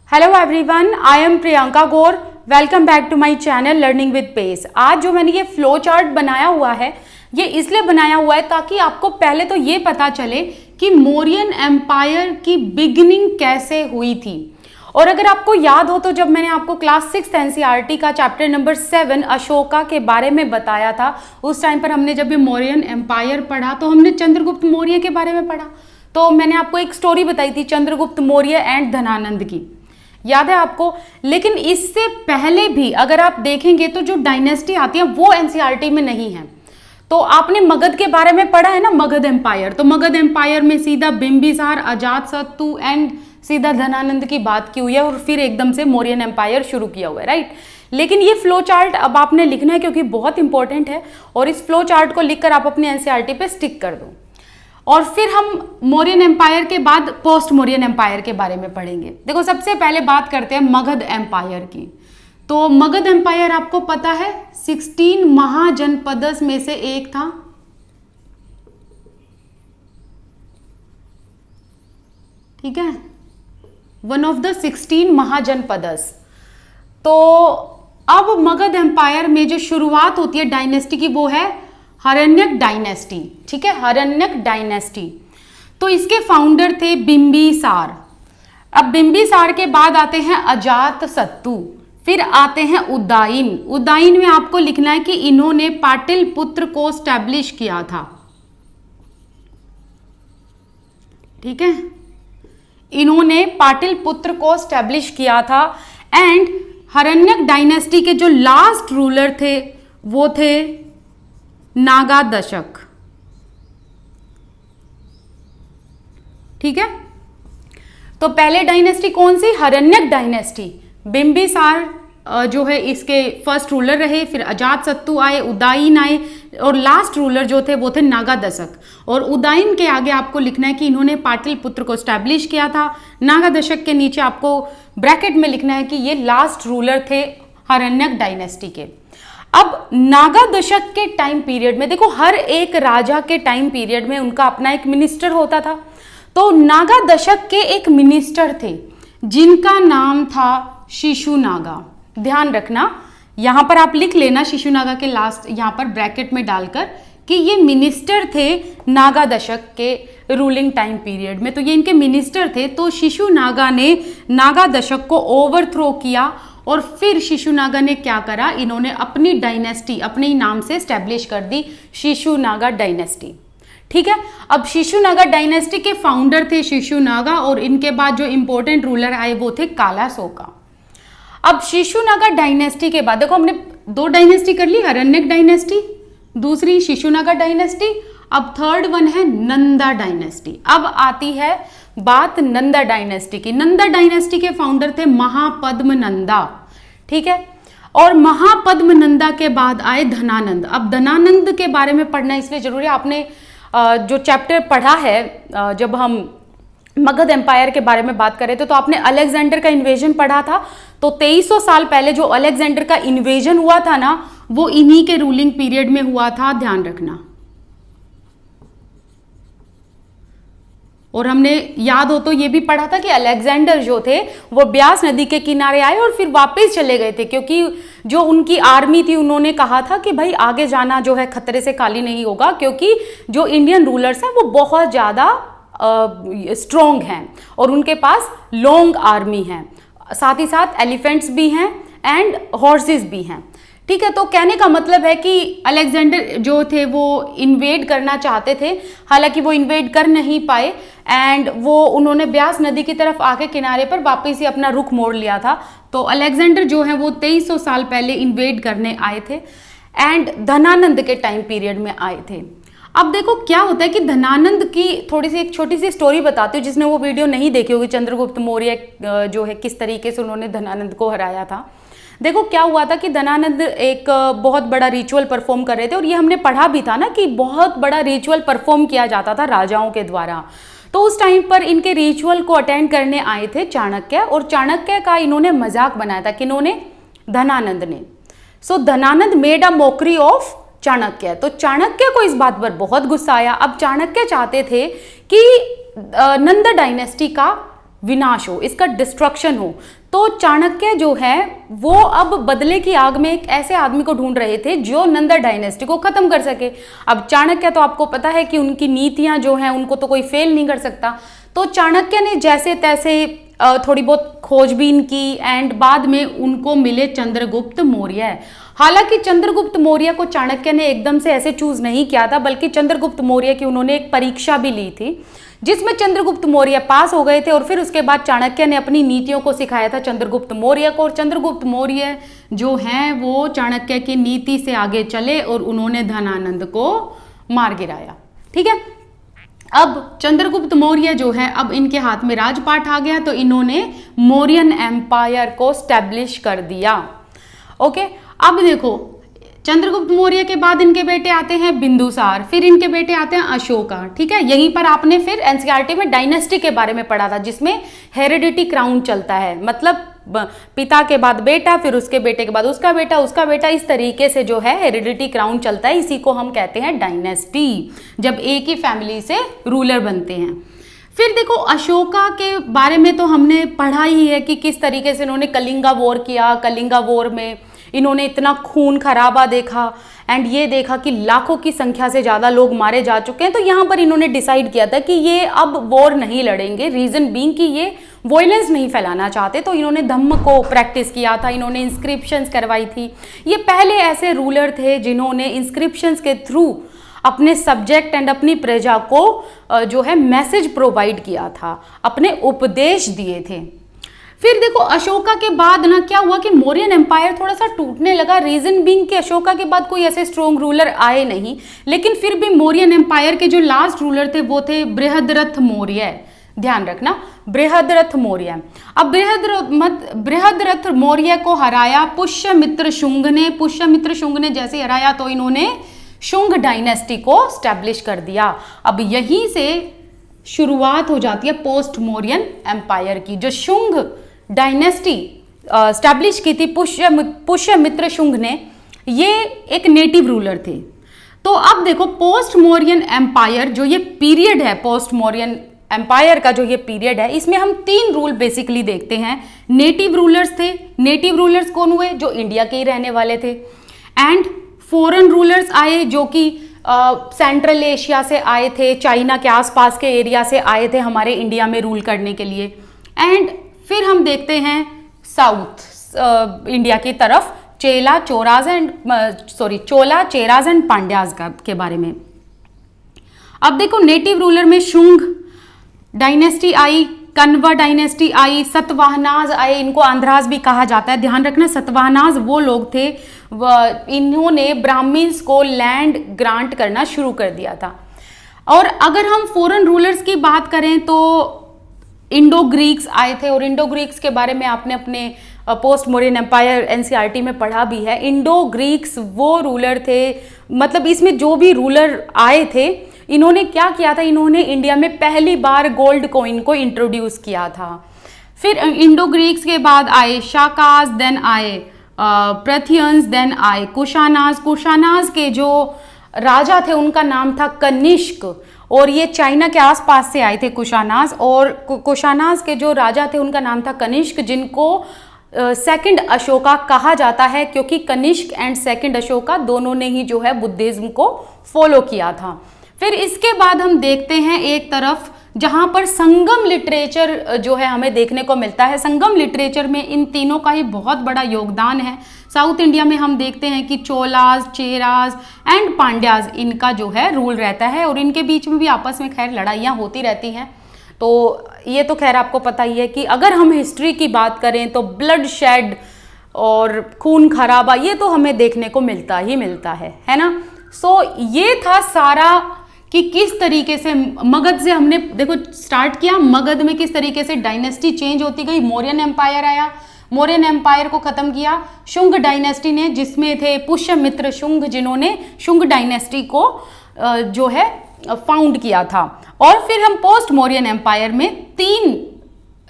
Hello everyone, I am Priyanka Gaur. Welcome back to my channel learning with pace. आज जो मैंने ये फ्लो चार्ट बनाया हुआ है, ये इसलिए बनाया हुआ है ताकि आपको पहले तो ये पता चले कि मौर्यन एम्पायर की बिगिनिंग कैसे हुई थी। और अगर आपको याद हो तो जब मैंने आपको क्लास 6 एनसीईआरटी का चैप्टर नंबर 7 अशोका के बारे में बताया था, उस टाइम पर हमने जब ये मौर्यन एम्पायर पढ़ा तो हमने चंद्रगुप्त मौर्य के बारे में पढ़ा। तो मैंने आपको एक स्टोरी बताई थी चंद्रगुप्त मौर्य एंड धनानंद की, याद है आपको। लेकिन इससे पहले भी अगर आप देखेंगे तो जो डायनेस्टी आती है वो एनसीईआरटी में नहीं है। तो आपने मगध के बारे में पढ़ा है ना, मगध एम्पायर। तो मगध एम्पायर में सीधा बिंबिसार, अजातशत्रु एंड सीधा धनानंद की बात की हुई है और फिर एकदम से मौर्यन एम्पायर शुरू किया हुआ है, राइट। लेकिन ये फ्लो चार्ट अब आपने लिखना है क्योंकि बहुत इंपॉर्टेंट है, और इस फ्लो चार्ट को लिखकर आप अपने एनसीईआरटी पे स्टिक कर दो। और फिर हम मौर्यन एम्पायर के बाद पोस्ट मौर्यन एम्पायर के बारे में पढ़ेंगे। देखो, सबसे पहले बात करते हैं मगध एम्पायर की। तो मगध एम्पायर आपको पता है 16 महाजनपदस में से एक था। ठीक है, वन ऑफ द 16 महाजनपदस। तो अब मगध एम्पायर में जो शुरुआत होती है डायनेस्टी की वो है हरण्यक डायनेस्टी। ठीक है, हरण्यक डायनेस्टी। तो इसके फाउंडर थे बिंबिसार। अब बिंबिसार के बाद आते हैं अजातशत्रु, फिर आते हैं उदयन। उदयन में आपको लिखना है कि इन्होंने पाटलिपुत्र को स्टैब्लिश किया था। ठीक है, इन्होंने पाटलिपुत्र को स्टैब्लिश किया था। एंड हरण्यक डायनेस्टी के जो लास्ट रूलर थे वो थे नागा दशक। ठीक है, तो पहले डायनेस्टी कौन सी? हरण्यक डायनेस्टी। बिंबिसार जो है इसके फर्स्ट रूलर रहे, फिर अजातशत्रु आए, उदयन आए, और लास्ट रूलर जो थे वो थे नागा दशक। और उदयन के आगे आपको लिखना है कि इन्होंने पाटलिपुत्र को स्टैब्लिश किया था। नागा दशक के नीचे आपको ब्रैकेट में लिखना है कि ये लास्ट रूलर थे हरण्यक डायनेस्टी के। अब नागा दशक के टाइम पीरियड में देखो, हर एक राजा के टाइम पीरियड में उनका अपना एक मिनिस्टर होता था। तो नागा दशक के एक मिनिस्टर थे जिनका नाम था शिशुनागा। ध्यान रखना, यहां पर आप लिख लेना शिशुनागा के लास्ट यहां पर ब्रैकेट में डालकर कि ये मिनिस्टर थे नागा दशक के रूलिंग टाइम पीरियड में। तो ये इनके मिनिस्टर थे। तो शिशुनागा ने नागा दशक को ओवरथ्रो किया और फिर शिशुनागा ने क्या करा, इन्होंने अपनी डायनेस्टी अपने ही नाम से स्टैब्लिश कर दी, शिशुनागा डायनेस्टी। ठीक है, अब शिशुनागा डायनेस्टी के फाउंडर थे शिशुनागा, और इनके बाद जो इंपॉर्टेंट रूलर आए वो थे कालाशोका। अब शिशुनागा डायनेस्टी के बाद देखो, हमने 2 डायनेस्टी कर ली, हरण्यक डायनेस्टी, दूसरी शिशुनागा डायनेस्टी। अब थर्ड वन है नंदा डायनेस्टी। अब आती है बात नंदा डायनेस्टी की। नंदा डायनेस्टी के फाउंडर थे महापद्मनंदा। ठीक है, और महापद्मनंदा के बाद आए धनानंद। अब धनानंद के बारे में पढ़ना इसलिए जरूरी है, आपने जो चैप्टर पढ़ा है जब हम मगध एम्पायर के बारे में बात कर रहे थे तो आपने अलेक्जेंडर का इन्वेजन पढ़ा था। तो 2300 साल पहले जो अलेक्जेंडर का इन्वेजन हुआ था ना, वो इन्हीं के रूलिंग पीरियड में हुआ था, ध्यान रखना। और हमने याद हो तो ये भी पढ़ा था कि अलेक्जेंडर जो थे वो ब्यास नदी के किनारे आए और फिर वापस चले गए थे, क्योंकि जो उनकी आर्मी थी उन्होंने कहा था कि भाई आगे जाना जो है खतरे से खाली नहीं होगा, क्योंकि जो इंडियन रूलर्स हैं वो बहुत ज़्यादा स्ट्रोंग हैं और उनके पास लॉन्ग आर्मी है, साथ ही साथ एलिफेंट्स भी हैं एंड हॉर्सेस भी हैं। ठीक है, तो कहने का मतलब है कि अलेक्जेंडर जो थे वो इन्वेड करना चाहते थे, हालांकि वो इन्वेड कर नहीं पाए एंड वो उन्होंने ब्यास नदी की तरफ आके किनारे पर वापस ही अपना रुख मोड़ लिया था। तो अलेक्जेंडर जो है वो 2300 साल पहले इन्वेड करने आए थे एंड धनानंद के टाइम पीरियड में आए थे। अब देखो क्या होता है कि धनानंद की थोड़ी सी एक छोटी सी स्टोरी बताती हूँ, जिसने वो वीडियो नहीं देखी होगी, चंद्रगुप्त मौर्य जो है किस तरीके से उन्होंने धनानंद को हराया था। देखो क्या हुआ था कि धनानंद एक बहुत बड़ा रिचुअल परफॉर्म कर रहे थे, और ये हमने पढ़ा भी था ना कि बहुत बड़ा रिचुअल परफॉर्म किया जाता था राजाओं के द्वारा। तो उस टाइम पर इनके रिचुअल को अटेंड करने आए थे चाणक्य, और चाणक्य का इन्होंने मजाक बनाया था। किन्होंने? धनानंद ने। So Dhanananda made a mockery of Chanakya. तो चाणक्य को इस बात पर बहुत गुस्सा आया। अब चाणक्य चाहते थे कि नंद डायनेस्टी का विनाश हो, इसका डिस्ट्रक्शन हो। तो चाणक्य जो है वो अब बदले की आग में एक ऐसे आदमी को ढूंढ रहे थे जो नंदा डायनेस्टी को खत्म कर सके। अब चाणक्य तो आपको पता है कि उनकी नीतियां जो हैं उनको तो कोई फेल नहीं कर सकता। तो चाणक्य ने जैसे तैसे थोड़ी बहुत खोजबीन की एंड बाद में उनको मिले चंद्रगुप्त मौर्य। हालांकि चंद्रगुप्त मौर्य को चाणक्य ने एकदम से ऐसे चूज नहीं किया था, बल्कि चंद्रगुप्त मौर्य की उन्होंने एक परीक्षा भी ली थी जिसमें चंद्रगुप्त मौर्य पास हो गए थे और फिर उसके बाद चाणक्य ने अपनी नीतियों को सिखाया था चंद्रगुप्त मौर्य को। और चंद्रगुप्त मौर्य जो हैं वो चाणक्य की नीति से आगे चले और उन्होंने धनानंद को मार गिराया। ठीक है, अब चंद्रगुप्त मौर्य जो है अब इनके हाथ में राजपाट आ गया तो इन्होंने मौर्यन एम्पायर को स्टैब्लिश कर दिया। ओके, अब देखो चंद्रगुप्त मौर्य के बाद इनके बेटे आते हैं बिंदुसार, फिर इनके बेटे आते हैं अशोका। ठीक है, यहीं पर आपने फिर एनसीईआरटी में डायनेस्टी के बारे में पढ़ा था जिसमें हेरिडिटी क्राउन चलता है, मतलब पिता के बाद बेटा, फिर उसके बेटे के बाद उसका बेटा, इस तरीके से जो है हेरिडिटी क्राउन चलता है। इसी को हम कहते हैं डायनेस्टी, जब एक ही फैमिली से रूलर बनते हैं। फिर देखो अशोका के बारे में तो हमने पढ़ा ही है कि किस तरीके से इन्होंने कलिंगा वॉर किया। कलिंगा वॉर में इन्होंने इतना खून खराबा देखा एंड ये देखा कि लाखों की संख्या से ज़्यादा लोग मारे जा चुके हैं। तो यहाँ पर इन्होंने डिसाइड किया था कि ये अब वॉर नहीं लड़ेंगे, रीज़न बीइंग कि ये वॉयलेंस नहीं फैलाना चाहते। तो इन्होंने धम्म को प्रैक्टिस किया था, इन्होंने इंस्क्रिप्शंस करवाई थी। ये पहले ऐसे रूलर थे जिन्होंने इंस्क्रिप्शंस के थ्रू अपने सब्जेक्ट एंड अपनी प्रजा को जो है मैसेज प्रोवाइड किया था, अपने उपदेश दिए थे। फिर देखो अशोका के बाद ना क्या हुआ कि मौर्यन एम्पायर थोड़ा सा टूटने लगा, रीजन बीइंग कि अशोका के बाद कोई ऐसे स्ट्रॉन्ग रूलर आए नहीं। लेकिन फिर भी मौर्यन एम्पायर के जो लास्ट रूलर थे वो थे बृहद्रथ मौर्य। ध्यान रखना, बृहद्रथ मौर्य। अब बृहद्रथ मौर्य को हराया पुष्यमित्र शुंग ने। पुष्यमित्र शुंग ने जैसे हराया तो इन्होंने शुंग डायनेस्टी को स्टैब्लिश कर दिया। अब यहीं से शुरुआत हो जाती है पोस्ट मौर्यन एम्पायर की। जो शुंग डायनेस्टी स्टैब्लिश की थी पुष्यमित्र शुंग ने, ये एक नेटिव रूलर थे। तो अब देखो पोस्ट मौर्यन एम्पायर जो ये पीरियड है, पोस्ट मौर्यन एम्पायर का जो ये पीरियड है, इसमें हम 3 रूल बेसिकली देखते हैं। नेटिव रूलर्स थे। नेटिव रूलर्स कौन हुए? जो इंडिया के ही रहने वाले थे। एंड फॉरेन रूलर्स आए जो कि सेंट्रल एशिया से आए थे, चाइना के आसपास के एरिया से आए थे हमारे इंडिया में रूल करने के लिए। एंड फिर हम देखते हैं साउथ इंडिया की तरफ चोला चेराज एंड पांड्याज के बारे में। अब देखो नेटिव रूलर में शुंग डायनेस्टी आई, कन्वा डायनेस्टी आई, सतवाहनाज आए, इनको आंध्राज भी कहा जाता है। ध्यान रखना, सतवाहनाज वो लोग थे, इन्होंने ब्राह्मण्स को लैंड ग्रांट करना शुरू कर दिया था। और अगर हम फॉरेन रूलर्स की बात करें तो इंडो ग्रीक्स आए थे, और इंडो ग्रीक्स के बारे में आपने अपने पोस्ट मौर्यन एम्पायर एनसीईआरटी में पढ़ा भी है। इंडो ग्रीक्स वो रूलर थे, मतलब इसमें जो भी रूलर आए थे इन्होंने क्या किया था, इन्होंने इंडिया में पहली बार गोल्ड कॉइन को इंट्रोड्यूस किया था। फिर इंडो ग्रीक्स के बाद आए शाकाज, देन आए प्रथियंस, देन आए कुशानाज। कुशानाज के जो राजा थे उनका नाम था कनिष्क, और ये चाइना के आसपास से आए थे कुशानाज। और कुशानाज के जो राजा थे उनका नाम था कनिष्क, जिनको सेकंड अशोका कहा जाता है, क्योंकि कनिष्क एंड सेकंड अशोका दोनों ने ही जो है बुद्धिज्म को फॉलो किया था। फिर इसके बाद हम देखते हैं एक तरफ जहां पर संगम लिटरेचर जो है हमें देखने को मिलता है। संगम लिटरेचर में इन तीनों का ही बहुत बड़ा योगदान है। साउथ इंडिया में हम देखते हैं कि चोलाज, चेराज एंड पांड्याज इनका जो है रूल रहता है, और इनके बीच में भी आपस में खैर लड़ाइयाँ होती रहती हैं। तो ये तो खैर आपको पता ही है कि अगर हम हिस्ट्री की बात करें तो ब्लड शेड और खून खराबा ये तो हमें देखने को मिलता ही मिलता है ना। सो ये था सारा कि किस तरीके से मगध से हमने देखो स्टार्ट किया, मगध में किस तरीके से डायनेस्टी चेंज होती गई। मौर्यन एम्पायर आया, मौर्यन एम्पायर को खत्म किया शुंग डायनेस्टी ने, जिसमें थे पुष्यमित्र शुंग, जिन्होंने शुंग डायनेस्टी को जो है फाउंड किया था। और फिर हम पोस्ट मौर्यन एम्पायर में 3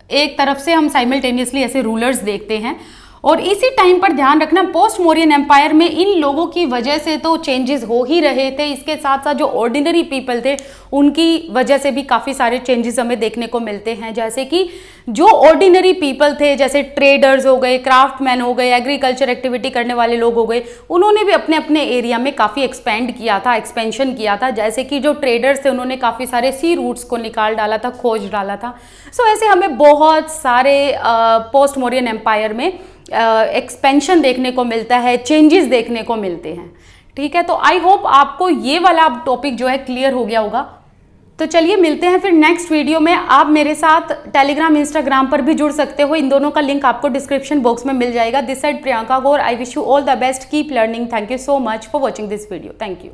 एक तरफ से हम साइमल्टेनियसली ऐसे रूलर्स देखते हैं, और इसी टाइम पर ध्यान रखना, पोस्ट मौर्यन एम्पायर में इन लोगों की वजह से तो चेंजेस हो ही रहे थे, इसके साथ साथ जो ऑर्डिनरी पीपल थे उनकी वजह से भी काफ़ी सारे चेंजेस हमें देखने को मिलते हैं। जैसे कि जो ऑर्डिनरी पीपल थे, जैसे ट्रेडर्स हो गए, क्राफ्टमैन हो गए, एग्रीकल्चर एक्टिविटी करने वाले लोग हो गए, उन्होंने भी अपने अपने एरिया में काफ़ी एक्सपेंशन किया था। जैसे कि जो ट्रेडर्स थे उन्होंने काफ़ी सारे सी रूट्स को निकाल डाला था, खोज डाला था। सो ऐसे हमें बहुत सारे पोस्ट मौर्यन एम्पायर में एक्सपेंशन देखने को मिलता है, चेंजेस देखने को मिलते हैं। ठीक है, तो आई होप आपको ये वाला टॉपिक जो है क्लियर हो गया होगा। तो चलिए मिलते हैं फिर नेक्स्ट वीडियो में। आप मेरे साथ टेलीग्राम, इंस्टाग्राम पर भी जुड़ सकते हो, इन दोनों का लिंक आपको डिस्क्रिप्शन बॉक्स में मिल जाएगा। This side Priyanka Gaur, I wish you all the best, keep learning. Thank you so much for watching this video. Thank you.